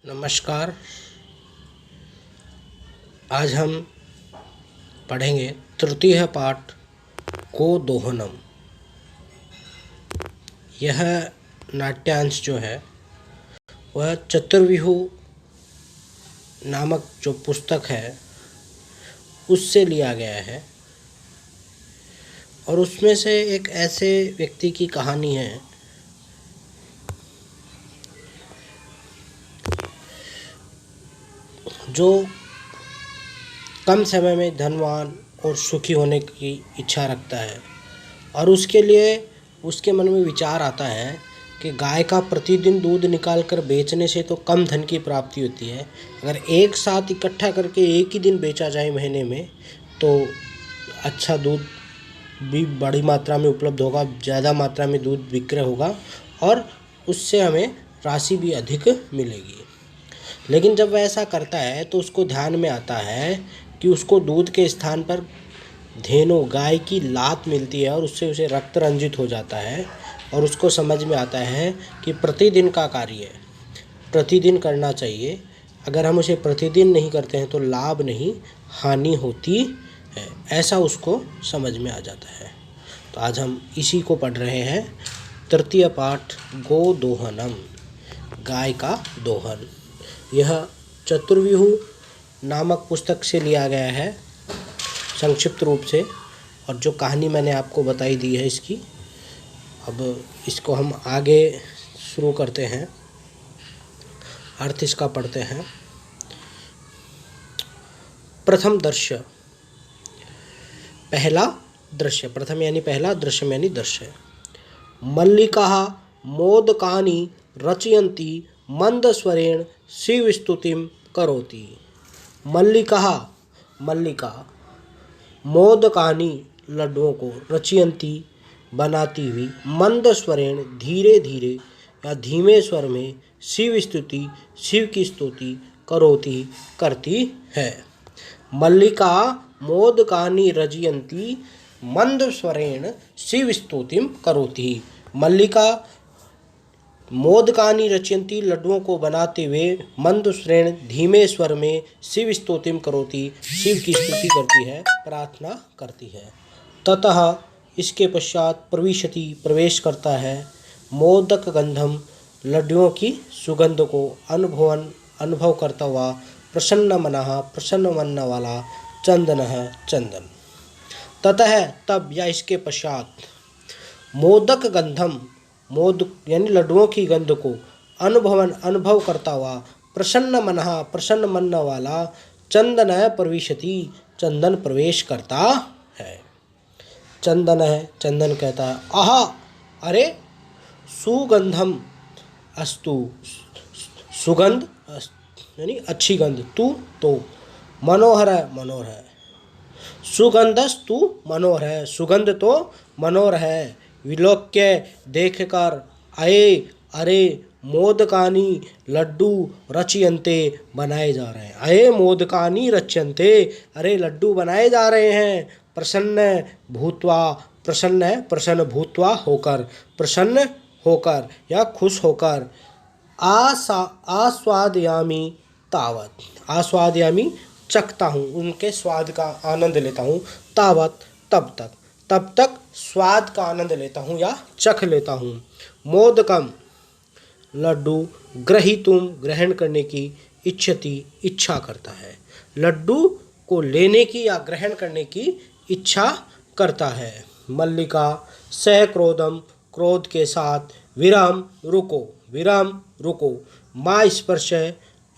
नमस्कार। आज हम पढ़ेंगे तृतीय पाठ गोदोहनम। यह नाट्यांश जो है वह चतुर्विहु नामक जो पुस्तक है उससे लिया गया है और उसमें से एक ऐसे व्यक्ति की कहानी है जो कम समय में धनवान और सुखी होने की इच्छा रखता है और उसके लिए उसके मन में विचार आता है कि गाय का प्रतिदिन दूध निकाल कर बेचने से तो कम धन की प्राप्ति होती है, अगर एक साथ इकट्ठा करके एक ही दिन बेचा जाए महीने में तो अच्छा दूध भी बड़ी मात्रा में उपलब्ध होगा, ज़्यादा मात्रा में दूध विक्रय होगा और उससे हमें राशि भी अधिक मिलेगी। लेकिन जब वह ऐसा करता है तो उसको ध्यान में आता है कि उसको दूध के स्थान पर धेनु गाय की लात मिलती है और उससे उसे रक्त रंजित हो जाता है और उसको समझ में आता है कि प्रतिदिन का कार्य है, प्रतिदिन करना चाहिए। अगर हम उसे प्रतिदिन नहीं करते हैं तो लाभ नहीं हानि होती है, ऐसा उसको समझ में आ जाता है। तो आज हम इसी को पढ़ रहे हैं, तृतीय पाठ गोदोहनम, गाय का दोहन। यह चतुर्विहु नामक पुस्तक से लिया गया है संक्षिप्त रूप से, और जो कहानी मैंने आपको बताई दी है इसकी। अब इसको हम आगे शुरू करते हैं, अर्थ इसका पढ़ते हैं। प्रथम दृश्य, पहला दृश्य, प्रथम यानी पहला, दृश्य यानी दृश्य। मल्लिका मोदकानि रचयन्ति मंदस्वरेण शिवस्तुतिं करोति। मल्लिका, मल्लिका, मोदकानि लड्डुओं को, रचयन्ति बनाती हुई, मंदस्वरेण धीरे धीरे या धीमे स्वर में, शिव स्तुति शिव की स्तुति, करोति करती है। मल्लिका मोदकानि रचयन्ति मंदस्वरेण शिव स्तुतिं करोति। मल्लिका मोदकानि रचयन्ति लड्डुओं को बनाते हुए, मंद स्वर धीमे स्वर में, शिव स्तुतिं करोति शिव की स्तुति करती है, प्रार्थना करती है। ततः इसके पश्चात प्रविशति प्रवेश करता है, मोदक गंधम लड्डुओं की सुगंध को अनुभव करता हुआ, प्रसन्न मनः प्रसन्न मन वाला, चंदन है चंदन। ततः तब या इसके पश्चात, मोदक गंधम मोदक यानी लड्डुओं की गंध को अनुभव करता हुआ, प्रसन्न मनः प्रसन्न मन वाला, चंदन है प्रविशति चंदन प्रवेश करता है। चंदन है चंदन कहता है, आहा अरे, सुगंधम अस्तु सुगंध यानी अच्छी गंध, तू तो मनोहर है मनोहर है, सुगंधस्तु मनोहर है सुगंध तो मनोहर है। विलोक्य देखकर, आए अरे, मोदकानि लड्डू रचयन्ते बनाए जा रहे हैं, अरे मोदकानि रचयन्ते, अरे लड्डू बनाए जा रहे हैं। प्रसन्न भूत्वा, प्रसन्न है प्रसन्न भूत्वा होकर, प्रसन्न होकर या खुश होकर, आस्वादयामी तावत, आस्वादयामी चखता हूँ, उनके स्वाद का आनंद लेता हूँ, तावत तब तक स्वाद का आनंद लेता हूँ या चख लेता हूँ। मोदकम लड्डू, ग्रहीतुम ग्रहण करने की, इच्छति इच्छा करता है, लड्डू को लेने की या ग्रहण करने की इच्छा करता है। मल्लिका सह क्रोधम क्रोध के साथ, विराम रुको, माँ स्पर्श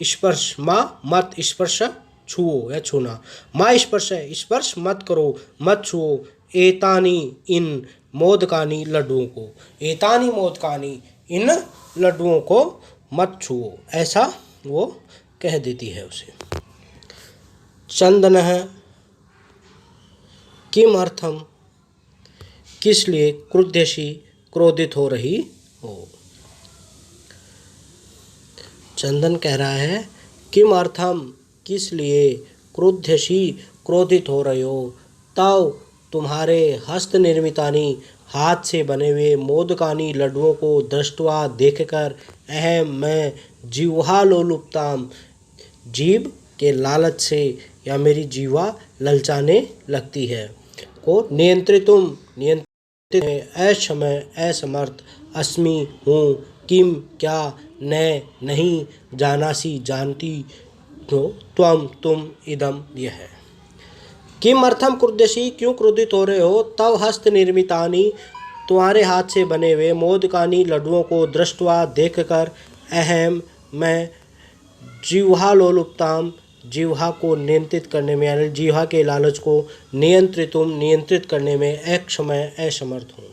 स्पर्श, माँ मत स्पर्श छुओ या छूना, माँ स्पर्श स्पर्श मत करो मत छुओ, एतानी इन मोदकानी लड्डुओं को, एतानी मोदकानी इन लड्डुओं को मत छुओ, ऐसा वो कह देती है उसे। चंदन है किम अर्थम, किस लिए, क्रुद्धशी क्रोधित हो रही हो। चंदन कह रहा है, किम अर्थम किस लिए, क्रुद्धशी क्रोधित हो रहे हो, तव तुम्हारे हस्त निर्मितानी हाथ से बने हुए मोदकानी लड्डुओं को दृष्ट्वा देखकर अहम मैं जिह्वा लोलुपताम, जीभ के लालच से या मेरी जीवा ललचाने लगती है, को नियंत्रितुम नियंत्रित अक्षमय असमर्थ अस्मि हूँ, किम क्या न नहीं जानासी जानती हो त्वम तुम इदम यह है। किम अर्थम क्रुद्धसी क्यों क्रोधित हो रहे हो, तव हस्त निर्मितानी तुम्हारे हाथ से बने हुए मोदकानी लड्डुओं को दृष्ट्वा देखकर अहम मैं जिह्वा लोलुपताम, जिह्वा को नियंत्रित करने में यानी जिह्वा के लालच को नियंत्रित करने में अक्षमय असमर्थ हूँ।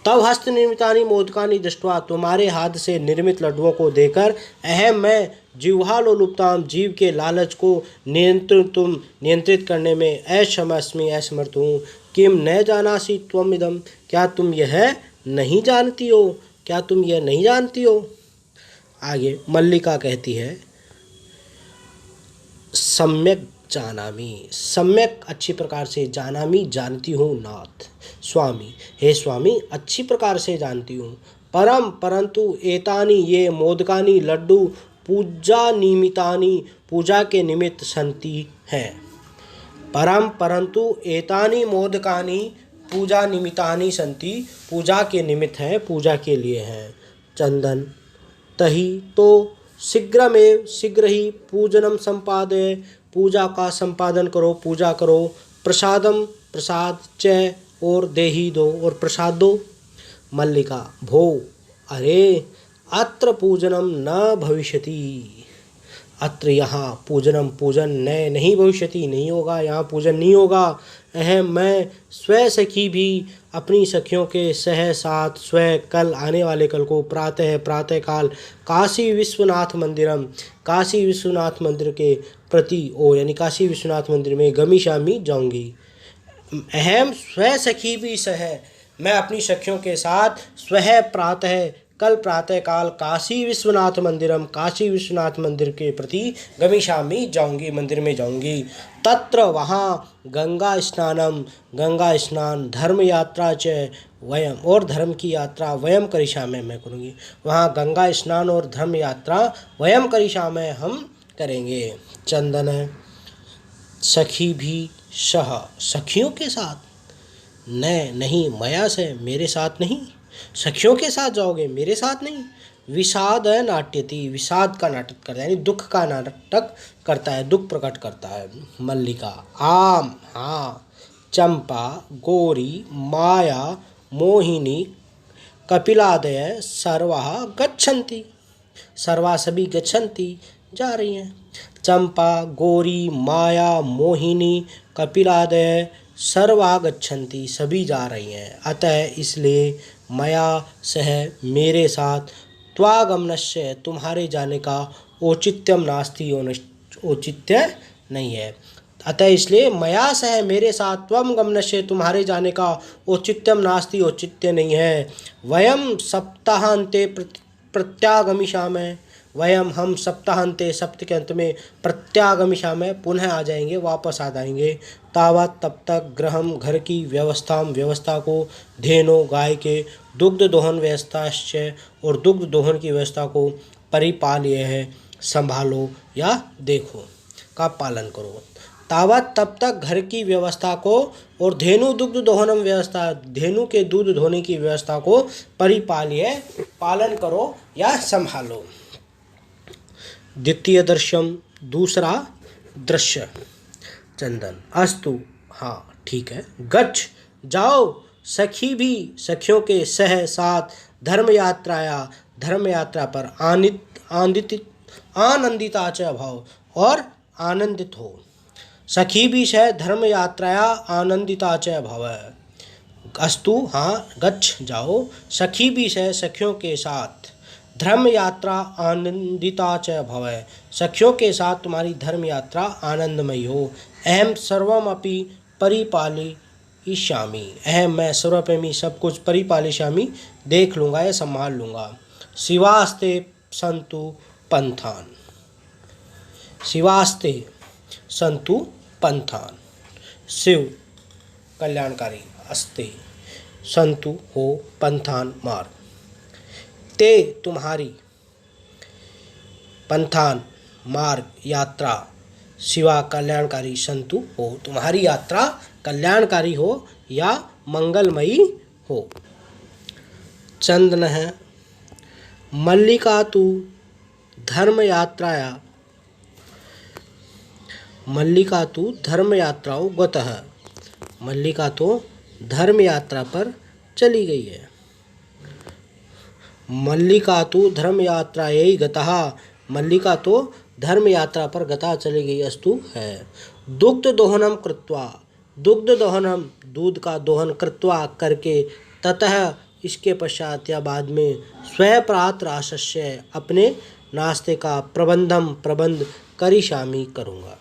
तब हस्त निर्मितानी मोदकानी दृष्ट्वा तुम्हारे हाथ से निर्मित लड्डुओं को देखकर अहम मैं जिह्वा लोलुपताम, जीव के लालच को नियंत्रित करने में अक्षमस्मि असमर्थ हूँ। किम न जानासी त्वम इदम, क्या तुम यह नहीं जानती हो, क्या तुम यह नहीं जानती हो। आगे मल्लिका कहती है सम्यक जानामि, सम्यक अच्छी प्रकार से, जानामि जानती हूँ, नाथ स्वामी हे स्वामी अच्छी प्रकार से जानती हूँ। परम परंतु एतानी ये मोदकानी लड्डू पूजा निमितानी पूजा के निमित्त संति हैं। परम परंतु एतानी मोदकानी पूजा निमितानी संति पूजा के निमित्त हैं, पूजा के लिए हैं। चंदन तही तो शीघ्र ही पूजनम संपादय, पूजा का संपादन करो, पूजा करो। प्रसादम प्रसाद च और देही दो और प्रसाद दो। मल्लिका भो अरे अत्र पूजनम न भविष्यति, अत्र यहाँ पूजन नहीं भविष्यति नहीं होगा, यहाँ पूजन नहीं होगा। अहम मैं स्व सखी भी अपनी सखियों के सह साथ स्व कल आने वाले कल को प्रातः काल काशी विश्वनाथ मंदिर के प्रति ओ यानी काशी विश्वनाथ मंदिर में गमिष्यामि जाऊंगी। अहम स्व सखी भी सह मैं अपनी सखियों के साथ स्वह प्रातः कल प्रातः काल काशी विश्वनाथ मंदिर के प्रति गमिष्यामि जाऊंगी, मंदिर में जाऊंगी। तत्र वहाँ गंगा स्नान धर्म यात्रा च वयम और धर्म की यात्रा वयम करिष्यामि मैं करूँगी। वहाँ गंगा स्नान और धर्म यात्रा वयम करिष्यामि हम करेंगे। चंदन सखी भी सह सखियों के साथ, नहीं मया से मेरे साथ नहीं, सखियों के साथ जाओगे मेरे साथ नहीं। विषाद नाट्यति विषाद का नाटक करता है यानी दुख का नाटक करता है, दुख प्रकट करता है। मल्लिका आम हाँ, चंपा गौरी माया मोहिनी कपिलादय सर्वा गच्छन्ति, सर्वा सभी गच्छन्ति जा रही हैं। चंपा गौरी माया मोहिनी कपिलादय सर्वा गच्छन्ति सभी जा रही हैं। अतः इसलिए मया सह मेरे साथ त्वागमनस्य तुम्हारे जाने का औचित्यम नास्ति औचित्य नहीं है। अतः इसलिए मया सह मेरे साथ त्वम गमनस्य तुम्हारे जाने का औचित्यम नास्ति औचित्य नहीं है। वयम सप्ताहांते प्रत्यागमिष्यामः, वयम हम सप्ताहांते सप्ताह के अंत में प्रत्यागमिष्यामः पुनः आ जाएंगे, वापस आ जाएंगे। तावत तब तक गृहम घर की व्यवस्था को, धेनो गाय के, दुग्ध दोहन व्यवस्थाश्च और दुग्ध दोहन की व्यवस्था को परिपाल्य है संभालो या देखो का पालन करो। तावत तब तक घर की व्यवस्था को और धेनु दुग्ध दोहनम व्यवस्था धेनु के दूध धोने की व्यवस्था को परिपाल्य पालन करो या संभालो। द्वितीय दृश्यम दूसरा दृश्य। चंदन अस्तु हाँ ठीक है। गच्छ जाओ सखी भी सखियों के सह साथ धर्म यात्रा पर आनंदिता च भाव और आनंदित हो। सखी भी सह धर्म यात्राया आनंदिता च भव। अस्तु हाँ गच्छ जाओ सखी भी सह सखियों के साथ धर्म यात्रा आनंदिता च भव, सखियों के साथ तुम्हारी धर्म यात्रा आनंदमयी हो। अहम सर्वमपि परिपालयिष्यामि, अहम मैं सर्वप्रेमी सब कुछ परिपालयिष्यामि देख लूँगा या संभाल लूँगा। शिवास्ते संतु पंथान, शिवास्ते संतु पंथान शिव कल्याणकारी अस्ते संतु हो पंथान मार्ग। ते तुम्हारी पंथान मार्ग यात्रा शिवा कल्याणकारी संतु हो, तुम्हारी यात्रा कल्याणकारी हो या मंगलमयी हो। चंदन है मल्लिका तु धर्म यात्राया मल्लिका तु धर्म यात्राओं गतः, मल्लिका तो धर्म यात्रा पर चली गई है। मल्लिका तो धर्म यात्रा यही गतः, मल्लिका तो धर्म यात्रा पर गता चली गई अस्तु है। दुग्ध दोहनम कृत्वा, दुग्ध दोहनम दूध का दोहन कृत्वा करके, ततः इसके पश्चात या बाद में, स्वप्रात राशस्य अपने नाश्ते का प्रबंध करिष्यामि करूँगा।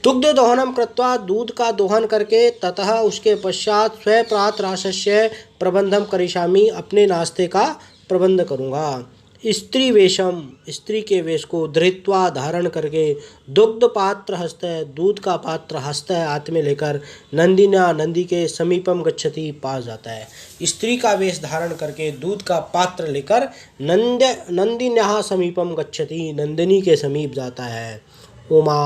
दुग्ध दोहनम कृत्वा दूध का दोहन करके, ततः उसके पश्चात स्वप्रात राशस्य प्रबंधम करिष्यामि अपने नाश्ते का प्रबंध करूँगा। स्त्री वेशम स्त्री के वेश को धृत्वा धारण करके, दुग्ध पात्र हस्त दूध का पात्र हस्त हाथ में लेकर, नंदिना नंदी के समीपम गच्छति पास जाता है। स्त्री का वेश धारण करके दूध का पात्र लेकर नंदिन्याः समीपम गच्छति नंदिनी के समीप जाता है। उमा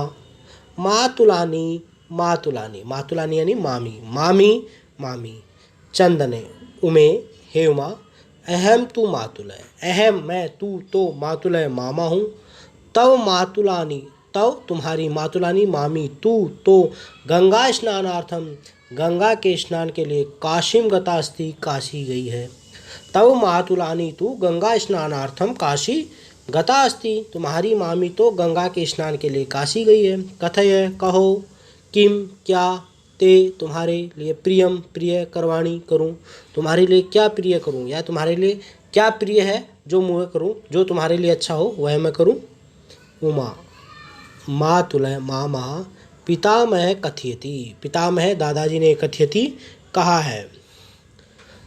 मातुलानी मातुलानी मातुलानी यानी मामी मामी मामी। चंदने उमे हे उमा, अहम तू मातुल है, अहम मैं, तू तो मातुल है मामा हूँ। तव मातुलानी तव तुम्हारी, मातुलानी मामी तू तो, गंगा स्नानार्थम गंगा के स्नान के लिए, काशीम गतास्ति काशी गई है। तव मातुलानी तू गंगा स्नानार्थम काशी गता अस्ति, तुम्हारी मामी तो गंगा के स्नान के लिए काशी गई है। कथय कहो, किम क्या, ते तुम्हारे लिए, प्रियम प्रिय, करवाणी करूं, तुम्हारे लिए क्या प्रिय करूं, या तुम्हारे लिए क्या प्रिय है जो मैं करूं, जो तुम्हारे लिए अच्छा हो वह मैं करूं। उमा मातुलय मामा पितामह कथयति, पितामह दादाजी ने कथयति कहा है।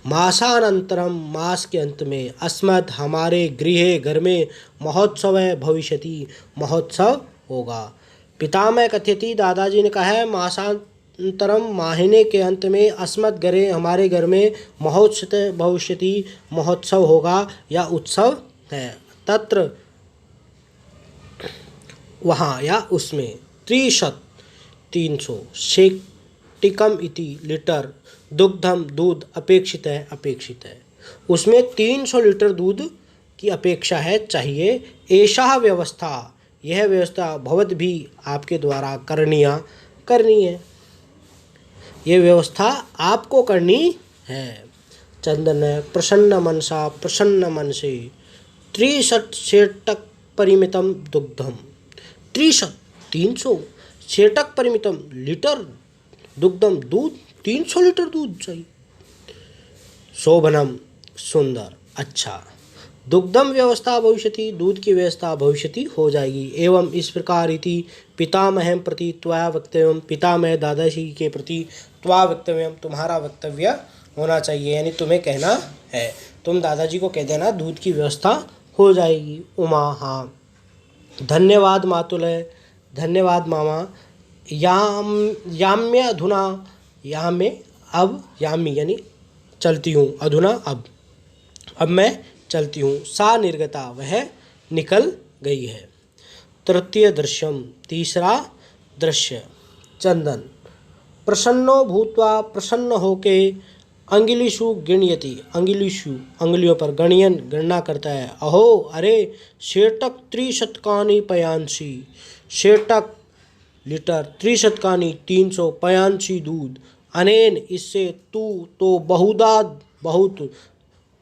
मासानंतरम मास के अंत में, अस्मत् हमारे गृहे घर में, महोत्सव भविष्यति महोत्सव होगा। पितामह कथयति दादाजी ने कहा है, मासांतरम महीने के अंत में, अस्मत् घरे हमारे घर में, महोत्सव भविष्यति महोत्सव होगा या उत्सव है। तत्र वहाँ या उसमें, 300 शेक्टिकम इति लीटर दुग्धम दूध अपेक्षित है, उसमें 300 लीटर दूध की अपेक्षा है, चाहिए। ऐसा व्यवस्था यह व्यवस्था भवत भी आपके द्वारा करनी है, यह व्यवस्था आपको करनी है। चंदन प्रसन्न मनसा प्रसन्न मन से 63 शेटक परिमितम दुग्धम, 300 शेटक परिमितम लीटर दुग्धम दूध, 300 लीटर दूध चाहिए। शोभनम सुंदर अच्छा, दुग्धम व्यवस्था भविष्यति दूध की व्यवस्था भविष्यति हो जाएगी। एवं इस प्रकार इति पितामहम प्रति त्वया वक्तव्यम, पितामह दादाजी के प्रति त्वा वक्तव्यम तुम्हारा वक्तव्य होना चाहिए, यानी तुम्हें कहना है, तुम दादाजी को कह देना दूध की व्यवस्था हो जाएगी। उमा हाँ, धन्यवाद मातुलय, धन्यवाद मामा। याम्य अधुना, याम्य अब, यामी यानी चलती हूँ, अधुना अब मैं चलती हूँ। सा निर्गता वह निकल गई है। तृतीय दृश्यम तीसरा दृश्य। चंदन प्रसन्नो भूत्वा प्रसन्न होके, अंगिलिषु गिणयति अंगिलिषु अंगुलियों पर गणयन गणना करता है। अहो अरे, शेटक 300 पयांसी, शेटक लीटर 300 300 पयांसी दूध, अनेन इससे, तू तो बहुधा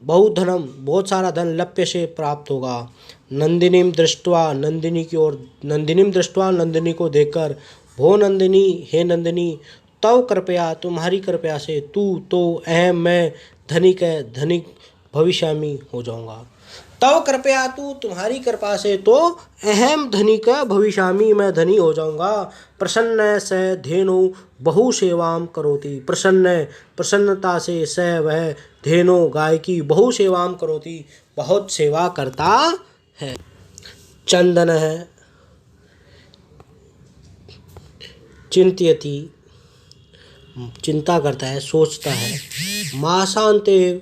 बहुत धनम बहुत सारा धन, लप्य से प्राप्त होगा। नंदिनीम दृष्ट्वा नंदिनी की ओर, नंदिनीम दृष्ट्वा नंदिनी को देखकर, भो नंदिनी हे नंदिनी, तव कृपया तुम्हारी कृपया से, तू तो अहम मैं, धनिक भविष्यामी हो जाऊंगा। तव कृपया तू तुम्हारी कृपा से तो, अहम धनिक भविष्यामी मैं धनी हो जाऊंगा। प्रसन्न स धेनु बहु सेवाम करोति, प्रसन्नता से स वह, धेनु गाय की, बहु सेवाम करोति बहुत सेवा करता है। चंदन है चिंत्यति चिंता करता है, सोचता है। मासांते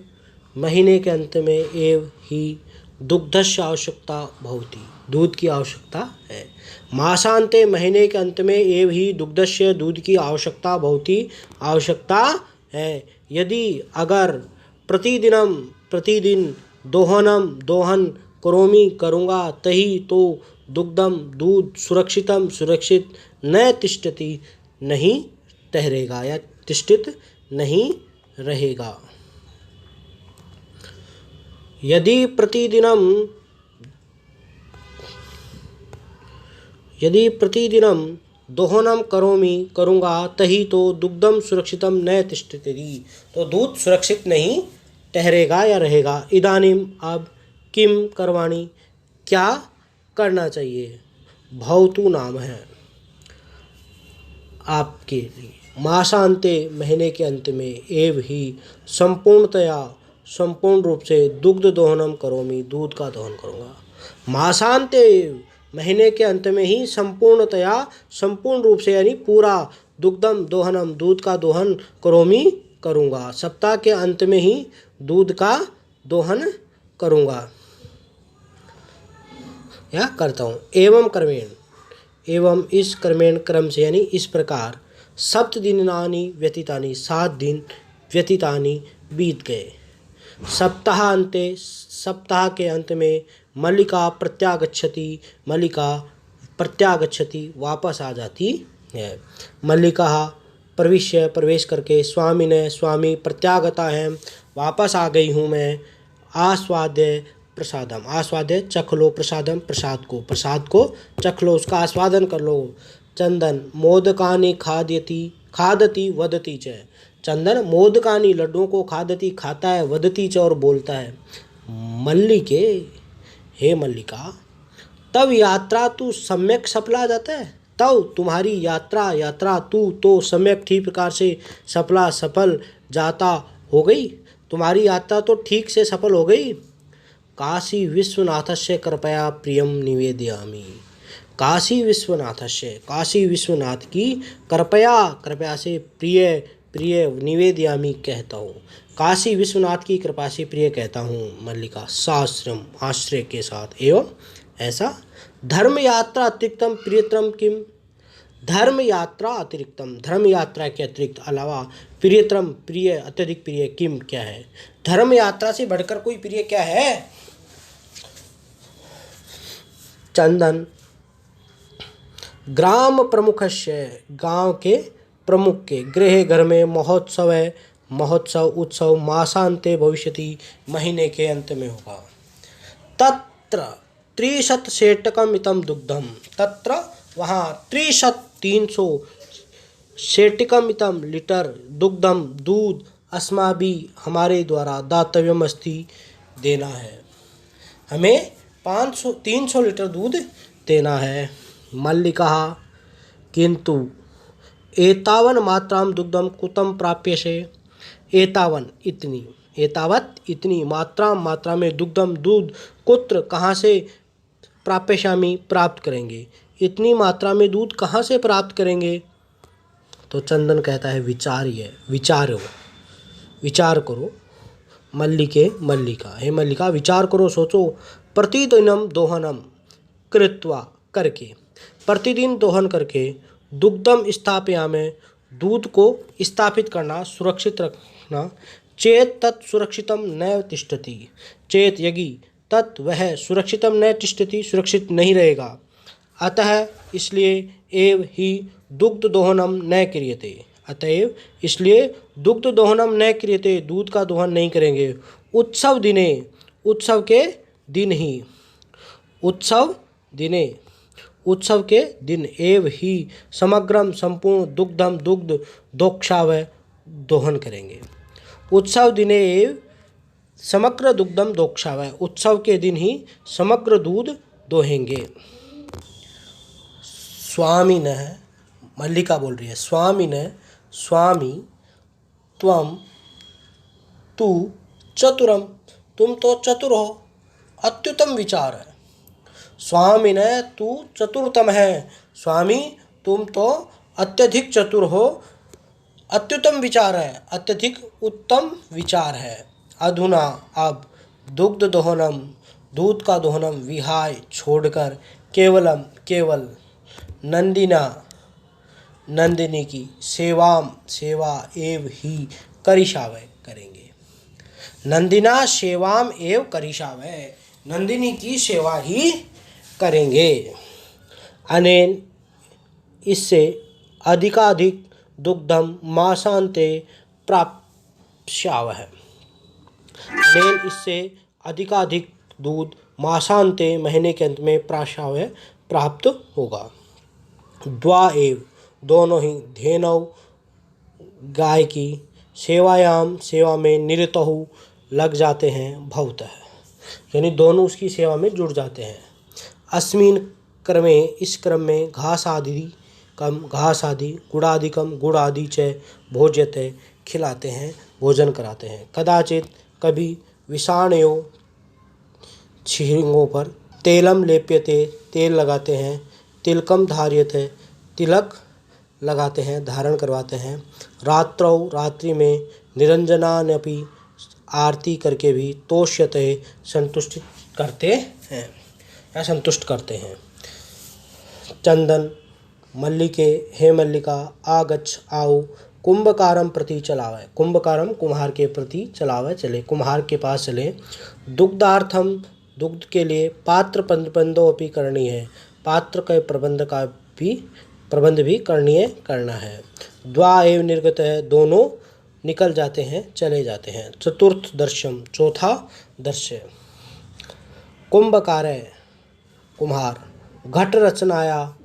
महीने के अंत में एव ही दुग्धस्य आवश्यकता भवति, दूध की आवश्यकता है। मासांते महीने के अंत में एव ही दुग्धस्य दूध की आवश्यकता भवति, आवश्यकता है। यदि अगर प्रतिदिन दोहन करोमि करूँगा तही तो दुग्धम दूध सुरक्षित न तिष्ठति, नहीं ठहरेगा या तिष्ठित नहीं रहेगा। यदि प्रतिदिनम दोहनम करूँगा तही तो दुग्धम सुरक्षितम न तिष्ठति, तो दूध सुरक्षित नहीं ठहरेगा या रहेगा। इदानीम अब किम करवाणी, क्या करना चाहिए। भवतु नाम है आपके लिए। मासांते महीने के अंत में एव ही संपूर्ण रूप से दुग्ध दोहनम करोमि, दूध का दोहन करूँगा। मासांते महीने के अंत में ही संपूर्ण रूप से यानी पूरा दुग्धम दोहनम, दूध का दोहन करोमि करूँगा। सप्ताह के अंत में ही दूध का दोहन करूँगा या करता हूँ। एवं क्रमेण, एवं इस क्रम से यानी इस प्रकार। सप्तदिनानि व्यतीतानि, 7 दिन व्यतीतानि बीत गए। सप्ताह के अंत में मल्लिका प्रत्यागच्छति, वापस आ जाती है। मल्लिका प्रवेश करके स्वामी प्रत्यागता है, वापस आ गई हूँ मैं। आस्वाद्य चख लो प्रसादम, प्रसाद को चख लो, उसका आस्वादन कर लो। चंदन मोदकानि खादति वदति च, चंदन मोदकानि लड्डुओं को खादति खाता है, वदति च और बोलता है। मल्लिके, हे मल्लिका, तब यात्रा तू सम्यक सफला जाता है, तब तुम्हारी यात्रा तू तो सम्यक ठीक प्रकार से सफल जाता हो गई, तुम्हारी यात्रा तो ठीक से सफल हो गई। काशी विश्वनाथस्य कृपया प्रियम निवेदयामि, काशी विश्वनाथ की कृपया से प्रिय निवेदयामि कहता हूँ, काशी विश्वनाथ की कृपा से प्रिय कहता हूँ। मल्लिका साश्रम, आश्रय के साथ। एवं ऐसा। धर्म यात्रा अतिरिक्तम प्रियतम किम, धर्म यात्रा के अतिरिक्त अलावा प्रियतम अत्यधिक प्रिय किम क्या है, धर्म यात्रा से बढ़कर कोई प्रिय क्या है। चंदन ग्राम प्रमुखस्य, गांव के प्रमुख के, गृह घर में महोत्सव उत्सव मासांते भविष्यति, महीने के अंत में होगा। तत्र 300 सेटकम इतम दुग्धम, तत्र वहाँ 300 सेटिकम इतम लीटर दुग्धम दूध अस्माभिः हमारे द्वारा दातव्यम अस्ति देना है, हमें 300 लीटर दूध देना है। मल्लिका किंतु एतावन मात्राम दुग्धम कुतम प्राप्यसे, एतावत इतनी मात्रा में दुग्धम दूध कुत्र कहाँ से प्राप्यशामि प्राप्त करेंगे, इतनी मात्रा में दूध कहाँ से प्राप्त करेंगे। तो चंदन कहता है विचार करो। मल्लिका, हे मल्लिका विचार करो, सोचो। प्रतिदिनम दोहनम कृत्वा, करके, प्रतिदिन दोहन करके, दुग्धम स्थापयामि, दूध को स्थापित करना, सुरक्षित रखना। चेत तत् सुरक्षितम न तिष्ठति, चेत यदि तत् वह सुरक्षितम न तिष्ठति, सुरक्षित नहीं रहेगा। अतः इसलिए एव ही दुग्ध दोहनम न क्रियते, अतएव इसलिए दुग्ध दोहनम न क्रियते, दूध का दोहन नहीं करेंगे। उत्सव के दिन एव ही समग्रम संपूर्ण दुग्धम दुग्ध दोक्षाव दोहन करेंगे। उत्सव दिने एव समग्र दुग्धम दोक्षाव, उत्सव के दिन ही समग्र दूध दोहेंगे। स्वामिनः, मल्लिका बोल रही है, स्वामी त्वम तु चतुरम, तुम तो चतुर हो, अत्युत्तम विचार है। स्वामिनः तू चतुरतम है, स्वामी तुम तो अत्यधिक चतुर हो। अत्युत्तम विचार है, अत्यधिक उत्तम विचार है। अधुना अब दुग्ध दोहनम, दूध का दोहनम विहाय छोड़कर केवलम केवल नंदिना नंदिनी की सेवाम सेवा एव ही करिष्यावै करेंगे। नंदिना सेवाम एव करिष्यावै, नंदिनी की सेवा ही करेंगे। अनेन इससे अधिकाधिक दुग्धम मासांते प्राप्स्यावः, अनेन इससे अधिकाधिक दूध मासांते महीने के अंत में प्राप्स्यावः प्राप्त होगा। द्वा एव दोनों ही धेनौ गाय की सेवायाम सेवा में निरतहु लग जाते हैं भवतः, यानी दोनों उसकी सेवा में जुड़ जाते हैं। अस्मिन क्रमे इस क्रम में घास आदि गुड़ादिकम गुड़ आदि च भोज्यते खिलाते हैं, भोजन कराते हैं। कदाचित कभी विषाणयो छिंगों पर तेलम लेप्यते तेल लगाते हैं, तिलकम धार्यते तिलक लगाते हैं, धारण करवाते हैं। रात्रौ रात्रि में निरंजनानपि आरती करके भी तोष्यते संतुष्ट करते हैं या संतुष्ट करते हैं। चंदन मल्लिके हे मल्लिका आगच्छ आओ कुंभकारम प्रति चलावे, कुंभकारम कुम्हार के प्रति चलावे चले, कुम्हार के पास चले। दुग्धार्थम दुग्ध के लिए पात्र प्रबंधो अपि करनी है, पात्र के प्रबंध भी करना है। द्वा एव निर्गत है, दोनों निकल जाते हैं, चले जाते हैं। चतुर्थ दर्शम चौथा दृश्य। कुंभकार कुम्हार घट रचनाया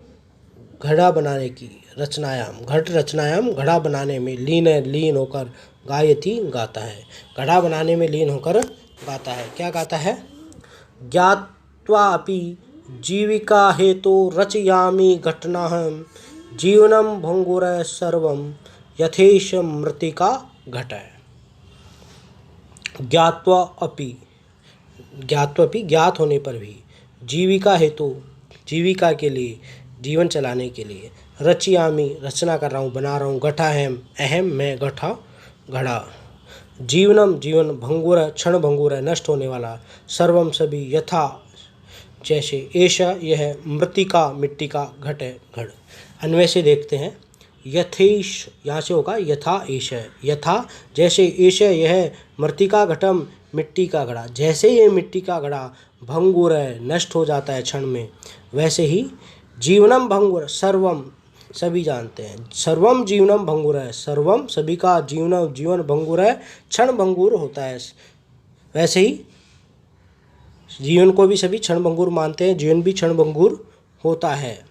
घड़ा बनाने की रचनायाम घट रचनायाम घड़ा बनाने में लीन होकर गायति गाता है, घड़ा बनाने में लीन होकर गाता है। क्या गाता है? ज्ञात्वा अपि जीविका हेतु रचयामि घटनाहं जीवनम भंगुर सर्वम यथेश मृतिका घट। ज्ञात्वा अपि ज्ञात होने पर भी जीविका हेतु जीविका के लिए जीवन चलाने के लिए रचयामि रचना कर रहा हूँ, बना रहा हूँ। घटाहम अहम मैं घड़ा। जीवन भंगुर क्षण भंगुर है, नष्ट होने वाला। सर्वम सभी यथा जैसे, ऐसा यह मृतिका मिट्टी का घट है घड़। अन्वय से देखते हैं। यथेश यहाँ से होगा यथा एष, यथा जैसे, एष यह मृतिका घटम मिट्टी का घड़ा, जैसे ये मिट्टी का घड़ा भंगुर है नष्ट हो जाता है क्षण में, वैसे ही जीवनम भंगुर सर्वम सभी जानते हैं, सर्वम जीवनम भंगुर है, सर्वम सभी का जीवन भंगुर है, क्षण भंगुर होता है। वैसे ही जीवन को भी सभी क्षण भंगुर मानते हैं, जीवन भी क्षण भंगुर होता है।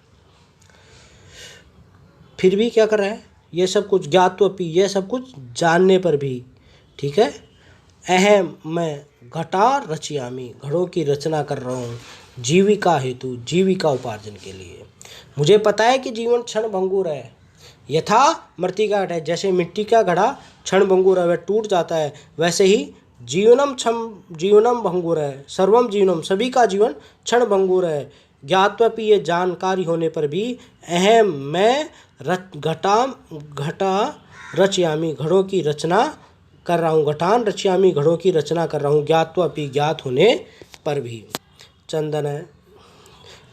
फिर भी क्या कर रहा है? ये सब कुछ ज्ञात्वपि, ये सब कुछ जानने पर भी, ठीक है। अहम मैं घटा रचयामि घड़ों की रचना कर रहा हूँ, जीविका हेतु जीविका उपार्जन के लिए। मुझे पता है कि जीवन क्षण भंगुर है, यथा मृतिका घट है, जैसे मिट्टी का घड़ा क्षण भंगुर है, वह टूट जाता है, वैसे ही जीवनम भंगुर है, सर्वम जीवनम सभी का जीवन क्षण भंगुर है। ज्ञात्वपि ये जानकारी होने पर भी, अहम मैं घटा रचयामि घड़ों की रचना कर रहा हूँ, घटान रचयामि घड़ों की रचना कर रहा हूँ, ज्ञात्वपि ज्ञात होने पर भी। चंदन है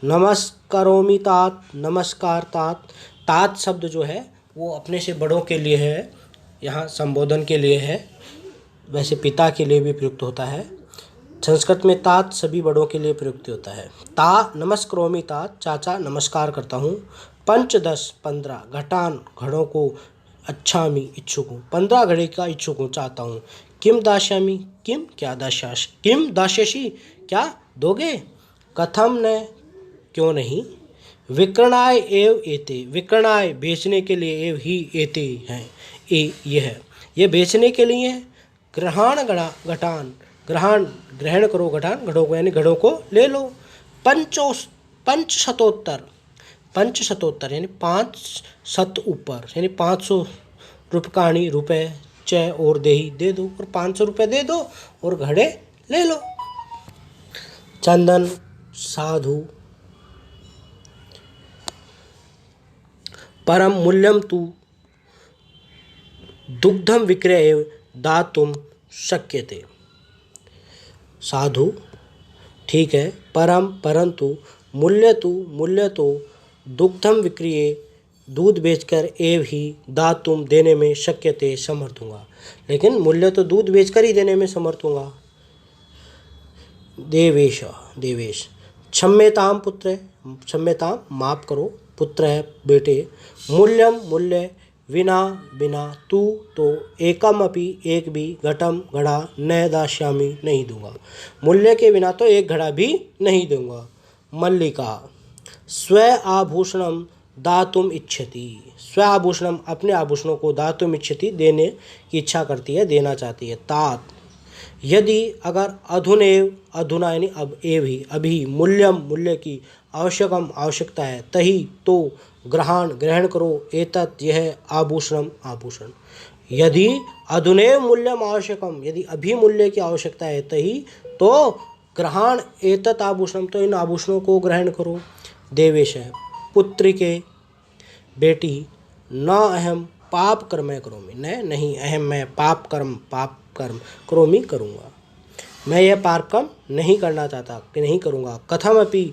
नमस्कारोमि तात, नमस्कार तात शब्द जो है वो अपने से बड़ों के लिए है, यहाँ संबोधन के लिए है, वैसे पिता के लिए भी प्रयुक्त होता है। संस्कृत में तात सभी बड़ों के लिए प्रयुक्त होता है। ता नमस्कारोमि तात चाचा नमस्कार करता हूँ। 5 10 15 घटान घड़ों को अच्छामी इच्छुक हूँ, 15 घड़े का इच्छुक हूँ, चाहता हूँ। किम दास्यामि किम क्या दास्याश किम दास्यसि क्या दोगे, कथम न क्यों नहीं, विक्रणाय एव एते विक्रणाय बेचने के लिए, एव ही एते हैं ये बेचने के लिए है। ग्रहण घटान ग्रहण करो घटान घड़ों को, यानी घड़ों को ले लो। पंचशतोत्तर यानी 500 ऊपर, यानी 500 रुपये रुपए च और देही दे दो, और 500 रुपये दे दो और घड़े ले लो। चंदन साधु परम मूल्यम तू दुग्धम विक्रय दातुम शक्यते। साधु, ठीक है, परंतु मूल्य तो दुग्धम विक्रिय, दूध बेचकर एव ही दातुम देने में शक्यते, समर्थ हूँगा। लेकिन मूल्य तो दूध बेचकर ही देने में समर्थ हूँगा। देवेश, क्षम्यताम पुत्र, क्षम्यताम माफ करो, पुत्र है बेटे, मूल्य बिना तू तो एकम अपि, एक भी, घटम घड़ा न दास्यामि, नहीं दूंगा। मूल्य के बिना तो एक घड़ा भी नहीं दूंगा। मल्लिका, स्व आभूषणम दातुम इच्छति, स्व आभूषणम, अपने आभूषणों को, दातुम इच्छति, देने की इच्छा करती है, देना चाहती है। तात, यदि, अगर, अधुना यानी अब, एव ही, अभी, मूल्य की, आवश्यकता है, तही तो, ग्रहण करो, एतत्, यह, आभूषण। यदि अधुनैव मूल्यम आवश्यकम, यदि अभी मूल्य की आवश्यकता है, तही तो ग्रहण, एतत् आभूषणम, तो इन आभूषणों को ग्रहण करो। देवेश, पुत्री के बेटी, न अहम पाप कर्म करोमि, नहीं, अहम मैं पाप कर्म करोमि, करूँगा, मैं यह पाप कर्म नहीं करना चाहता, कि नहीं करूँगा। कथमपि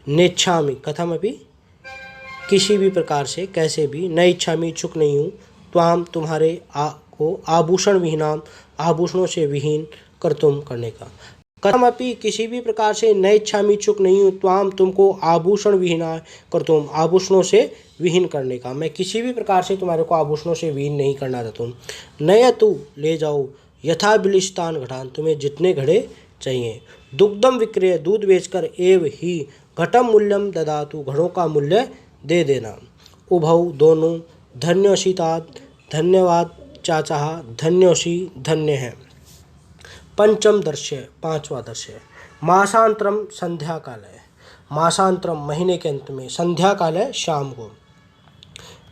नेच्छामि, कथमपि, किसी भी प्रकार से, कैसे भी, न इच्छामि, इच्छुक नहीं हूँ, त्वाम, तुम्हारे को, आभूषण विहीनाम, आभूषणों से विहीन, कर्तुम, करने का। कथमपि, किसी भी प्रकार से, न इच्छामि, इच्छुक नहीं हूँ, त्वाम, तुमको, आभूषण विहीना, कर्तुम, आभूषणों से विहीन करने का, मैं किसी भी प्रकार से तुम्हारे को आभूषणों से विहीन नहीं करना चाहता हूँ। नयतु, ले जाओ, यथा बिलिष्टान घटान, तुम्हें जितने घड़े चाहिए। दुग्धम विक्रय, दूध बेचकर, एव ही, घटम मूल्यम ददातु, घड़ों का मूल्य दे देना। उभौ, दोनों, धन्योषि तात, धन्यवाद चाचा, धन्योषि, धन्य है। पंचम दर्श्य, पांचवा दर्श्य, मासांतरम, संध्या काल है, मासांतरम, महीने के अंत में, संध्या काल है, शाम को।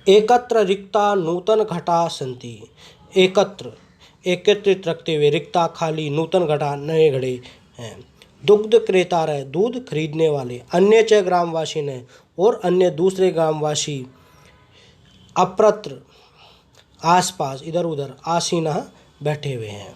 एकत्र रिक्ता नूतन घटा संति, एकत्रित रखते हुए, रिक्ता, खाली, नूतन घटा, नए घड़े हैं। दुग्ध क्रेता है, दूध खरीदने वाले। अन्य च ग्रामवासी ने, और अन्य दूसरे ग्रामवासी, अप्रत्र, आसपास, इधर उधर, आसीना, बैठे हुए हैं।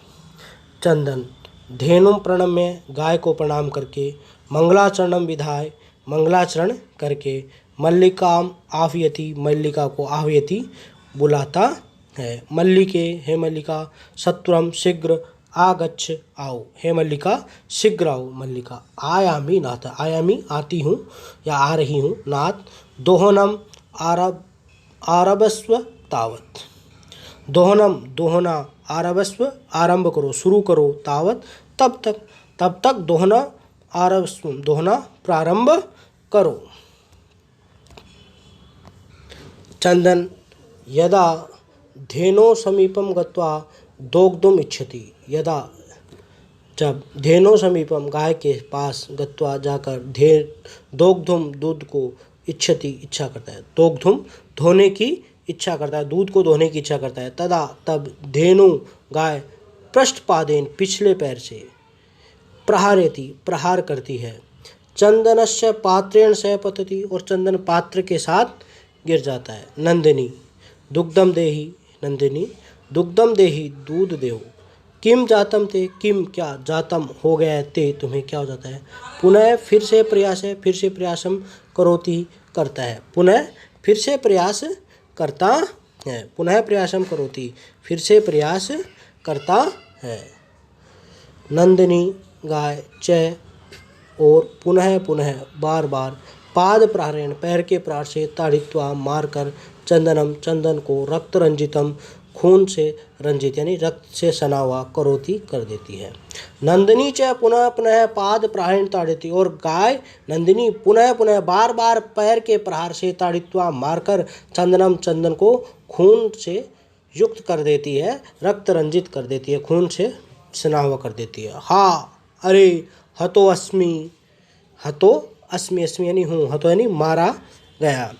चंदन, धेनुम प्रणम्य, गाय को प्रणाम करके, मंगलाचरणम विधाय, मंगलाचरण करके, मल्लिकाम आह्वयति, मल्लिका को, आह्वयति, बुलाता है। मल्लिके, हे मल्लिका, सत्वरम, शीघ्र, आगच्छ, आओ, हे मल्लिका, शीघ्र आओ। मल्लिका, आयामी नाथ, आयामी, आती हूँ या आ रही हूँ। नाथ, दोहनम, आरभस्व तावत, दोहना, आरभस्व, आरंभ करो, शुरू करो, तावत, तब तक, दोहना, आरभस्व, दोहना, प्रारंभ करो। चंदन, यदा धेनो समीपम गत्वा दोग्धुम इच्छति, यदा, जब, धेनो समीपम, गाय के पास, गत्वा, जाकर, दोग्धुम, दूध को, इच्छति, इच्छा करता है, दोग्धुम, धोने की इच्छा करता है, दूध को धोने की इच्छा करता है। तदा, तब, धेनु, गाय, पृष्ठपादेन, पिछले पैर से, प्रहारेति, प्रहार करती है। चंदनस्य पात्रेण सह पतति, और चंदन पात्र के साथ गिर जाता है। नंदिनी, दुग्धम देहि, नंदिनी, दुग्धम देहि, दूध देव। किम जातम ते, किम, क्या, जातम, हो गया है, ते, तुम्हें क्या हो जाता है। पुनः, फिर से प्रयास है, फिर से प्रयासम, करोति, करता है, पुनः, फिर से प्रयास करता है, पुनः प्रयासम करोति, फिर से प्रयास करता है। नंदिनी, गाय, च, और, पुनः, बार बार, पाद प्रहारेण, पैर के प्रहार से, ताड़ित्वा, मारकर, चंदनम, चंदन को, रक्त रंजितम, खून से रंजित यानी रक्त से सना हुआ, करोति, कर देती है। नंदिनी च पुनः पाद प्रहारेण ताड़िति, और गाय नंदिनी पुनः बार बार पैर के प्रहार से, ताड़ित्वा, मारकर, चंदनम, चंदन को खून से युक्त कर देती है, रक्त रंजित कर देती है, खून से सना हुआ कर देती है। हा, अरे, हतो अस्मि, अस्मि यानी हूँ, हतो यानी मारा गया,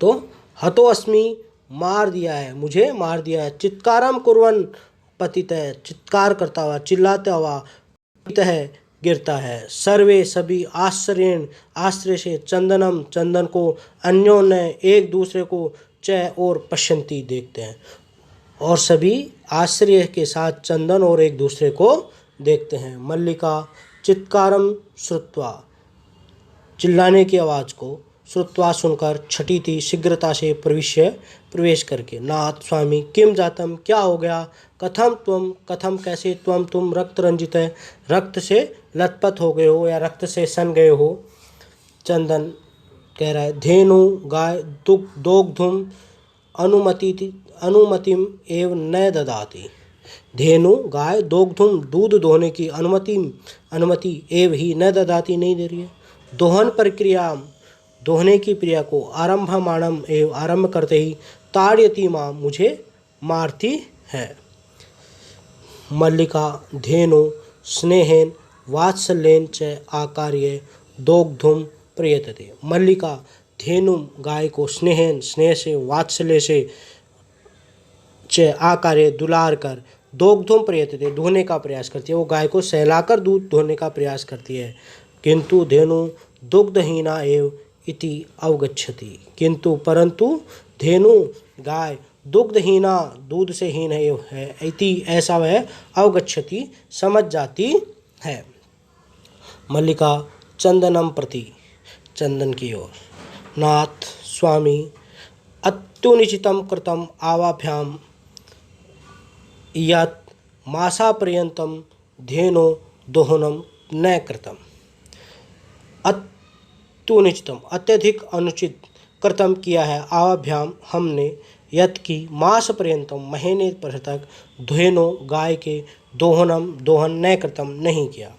तो हतो अस्मि, मार दिया है, मुझे मार दिया है। चित्कारम कुर्वन् पतित है, चित्कार करता हुआ, चिल्लाता हुआ, पतित है, गिरता है। सर्वे, सभी, आश्चर्य से, चंदनम, चंदन को, अन्योन्य, एक दूसरे को, च और पश्यन्ति देखते हैं, और सभी आश्चर्य के साथ चंदन और एक दूसरे को देखते हैं। मल्लिका चित्कारम श्रुत्वा, चिल्लाने की आवाज़ को, श्रुत्वा सुनकर, छठीति शीघ्रता से प्रवेश करके। नाथ स्वामी किम जातम, क्या हो गया? कथम त्वम, कथम कैसे, त्वम तुम रक्त रंजित है, रक्त से लथपथ हो गए हो या रक्त से सन गए हो। चंदन कह रहा है धेनु गाय दोग्धुम अनुमतिम एव न ददाति। धेनु गाय दोग्धुम दूध दोहने की अनुमति एव ही न ददाति नहीं दे रही है। दोहन प्रक्रिया दोहने की क्रिया को आरंभमाणम एव आरंभ करते ही ताड़यति मां मुझे मारती है। मल्लिका धेनु स्नेहेन वात्सल्येन च आकार्य दोग्धुम प्रयतते। मल्लिका धेनु गाय को स्नेह से वात्सल्य से च आकार्य दुलार कर दोग्धुम प्रयतते दोहने का प्रयास करती है। वो गाय को सहलाकर दूध दोहने का प्रयास करती है। किंतु धेनु दुग्धहीना एव इति अवगच्छति, किंतु परंतु धेनु गाय दुग्धहीना दूध से हीन है इति ऐसा वह अवगच्छति समझ जाती है। मल्लिका चंदनम प्रति, चंदन की ओर। नाथ स्वामी अत्युनिचितं कृतम आवाभ्याम यत् मासापर्यन्तं धेनो दोहनम न कृतम। अत्युनिचितम अत्यधिक अनुचित कृतम किया है, आवाभ्याम हमने, यत् की मास पर्यंतम महीने पर तक, धेनो गाय के, दोहन न कृतम नहीं किया।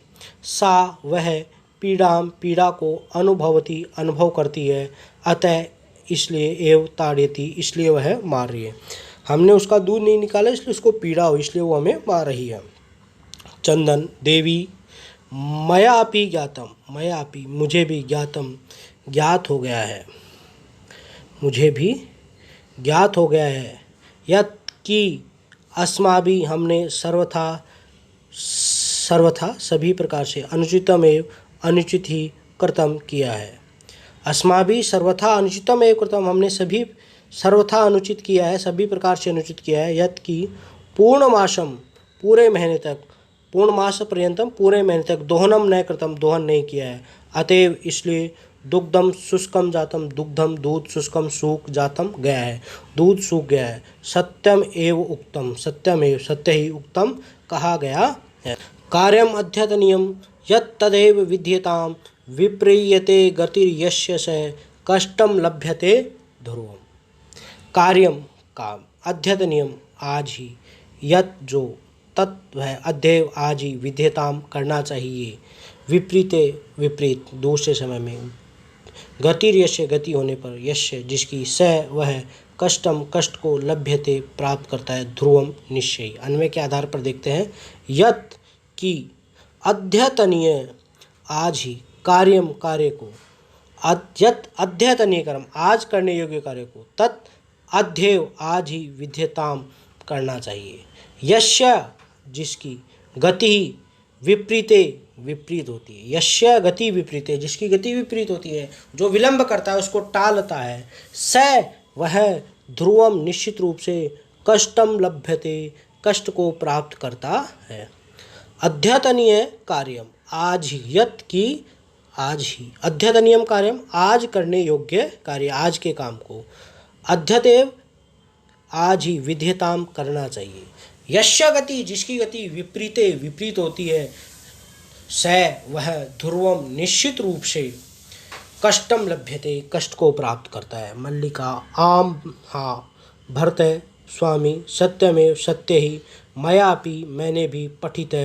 सा वह पीड़ा को अनुभवती अनुभव करती है, अतः इसलिए एव ताड़यति इसलिए वह मार रही है। हमने उसका दूध नहीं निकाला इसलिए उसको पीड़ा हो, इसलिए वो हमें मार रही है। चंदन देवी मया अपि ज्ञातम, मया अपि मुझे भी, ज्ञातम ज्ञात हो गया है, मुझे भी ज्ञात हो गया है। यत् की अस्माभि हमने सर्वथा सभी प्रकार से अनुचितम एव अनुचित ही कृतम किया है। अस्माभि सर्वथा अनुचितम एव कृतम हमने सभी सर्वथा अनुचित किया है, सभी प्रकार से अनुचित किया है। यत् की पूर्णमासम पूरे महीने तक, पूर्णमास पर्यंतम पूरे महीने तक, दोहनम न कृतम दोहन नहीं किया है। अतएव इसलिए दुग्धम शुष्कम जातम, दुग्धम दूध, शुष्कम सूख, जातम गया है, दूध सूख गया है। सत्यम एव उक्तम, सत्यम एव सत्य ही, उक्तम कहा गया है। कार्यम अध्यतनियम यत् तदेव विद्यताम, विप्रीयते गतिर्यस्य स कष्टम लभ्यते ध्रुवम। कार्यम काम, अध्यतनियम आज ही, यत् जो, तत्व है, अध्यय आज ही, विद्यताम करना चाहिए, विपरीते विपरीत दूसरे समय में, गतिर्यस्य गति होने पर, यस्य जिसकी, स वह, कष्टम कष्ट को, लभ्यते प्राप्त करता है, ध्रुवम निश्चय। अन्वय के आधार पर देखते हैं। यत् की अध्यतनीय आज ही, कार्यम कार्य को, यत् अध्यतनीय कर्म आज करने योग्य कार्य को, तत् अध्यय आज ही, विद्यताम करना चाहिए। यस्य जिसकी, गति विपरीते विपरीत होती है, यस्य गति विपरीते जिसकी गति विपरीत होती है, जो विलंब करता है उसको टालता है। स वह ध्रुवम निश्चित रूप से, कष्टम लभ्यते कष्ट को प्राप्त करता है। अध्यतनीय कार्यम आज ही, यत् की आज ही, अध्यतनीयम कार्यम आज करने योग्य कार्य, आज के काम को, अध्यतेव आज ही, विद्यताम करना चाहिए। यस्य गति जिसकी गति विपरीते विपरीत होती है, स वह ध्रुवम निश्चित रूप से, कष्टम लभ्यते कष्ट को प्राप्त करता है। मल्लिका आम हाँ, भरत स्वामी सत्यमेव सत्य ही, मयापि मैंने भी, पठित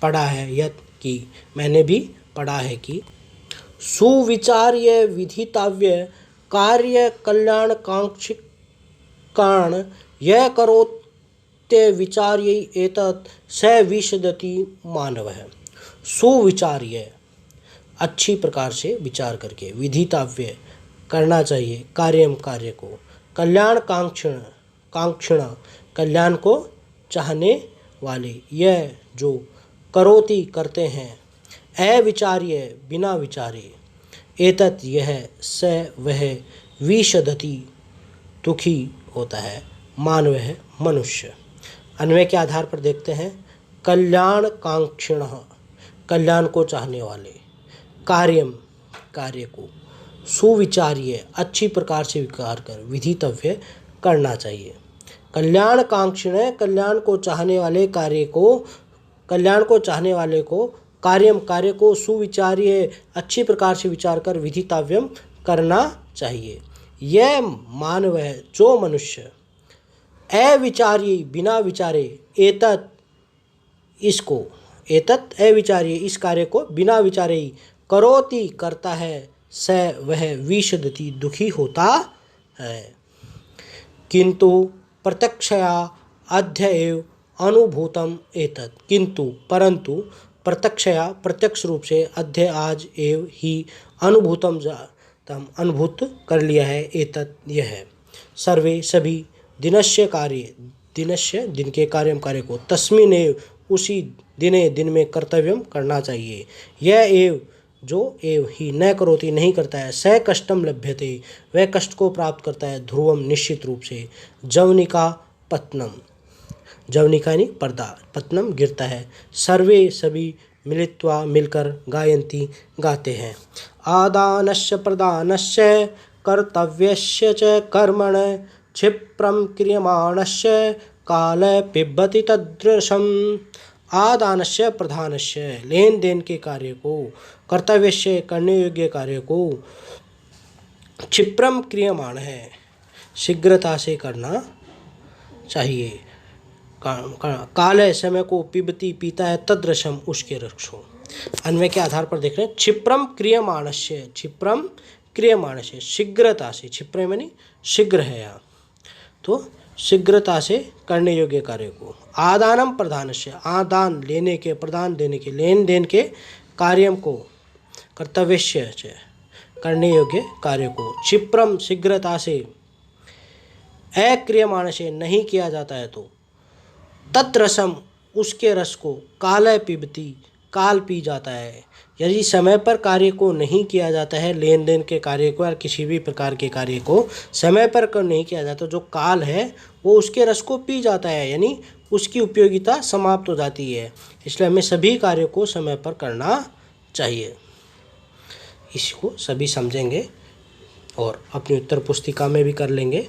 पढ़ा है, यत् की मैंने भी पढ़ा है कि, सुविचार्य विधिताव्य कार्य कल्याण कांक्षिकाण यह करोत्य विचार्य एतत् स विशदति मानवः। सुविचार्य अच्छी प्रकार से विचार करके, विधिताव्य करना चाहिए, कार्यम कार्य को, कल्याण कांक्षण कल्याण को चाहने वाले, यह जो, करोति करते हैं, अविचार्य बिना विचारे, एतत् यह, स वह, विशदति दुखी होता है। मानव है मनुष्य। अन्वय के आधार पर देखते हैं। कल्याणकांक्षिणः कल्याण को चाहने वाले, कार्यम कार्य को, सुविचार्य अच्छी प्रकार से विचार कर, विधितव्य करना चाहिए। कल्याणकांक्षिणः कल्याण को चाहने वाले कार्य को, कल्याण को चाहने वाले को, कार्यम कार्य को, सुविचार्य अच्छी प्रकार से विचार कर, विधितव्यम करना चाहिए। यह मानव है जो मनुष्य अविचार्य बिना विचारे, एतत् इसको, एतत् अविचार्य इस कार्य को बिना विचारे ही, करोति करता है, स वह विषदति दुखी होता है। किंतु प्रत्यक्षया अद्य एव अनुभूतम एतत् किंतु परंतु प्रत्यक्षया प्रत्यक्ष रूप से, अद्य आज एव ही, अनुभूतम जातम अनुभूत कर लिया है, एतत् यह है। सर्वे सभी दिनस्य कार्य, दिनस्य दिन के कार्यम कार्य को, तस्मिन् एव उसी दिने दिन में कर्तव्यम करना चाहिए। यह एव जो एव ही न करोति नहीं करता है, स कष्टम लभ्यते वह कष्ट को प्राप्त करता है, ध्रुवम निश्चित रूप से। जवनिका पत्नम, जवनिका यानी पर्दा, पत्नम गिरता है। सर्वे सभी मिलित्वा मिलकर, गायन्ति गाते हैं। आदानस्य प्रदानस्य कर्तव्यस्य च कर्मण क्षिप्रम क्रियमाणस्य काल पिबति तदृशम। आदानस्य प्रधानस्य लेन देन के कार्य को, कर्तव्यस्य करने योग्य कार्य को, क्षिप्रम क्रियमाण है शीघ्रता से करना चाहिए। काल समय को, पिबती पीता है, तदृशम उसके रक्षो। अन्वय के आधार पर देख रहे हैं। क्षिप्रम क्रियमाणस्य, क्षिप्रम क्रियमाणस्य शीघ्रता से, क्षिप्र मानी शीघ्र है यहाँ, तो शीघ्रता से करने योग्य कार्य को। आदानम प्रधानस्य आदान लेने के, प्रदान देने के, लेन देन के, कार्यम को, कर्तव्यस्य करने योग्य कार्य को। क्षिप्रम शीघ्रता से, अक्रियमाण से नहीं किया जाता है तो, तत्रसम उसके रस को, काल पिबती काल पी जाता है। यदि समय पर कार्य को नहीं किया जाता है, लेन देन के कार्य को या किसी भी प्रकार के कार्य को समय पर नहीं किया जाता, जो काल है वो उसके रस को पी जाता है, यानी उसकी उपयोगिता समाप्त हो जाती है। इसलिए हमें सभी कार्यों को समय पर करना चाहिए। इसको सभी समझेंगे और अपनी उत्तर पुस्तिका में भी कर लेंगे।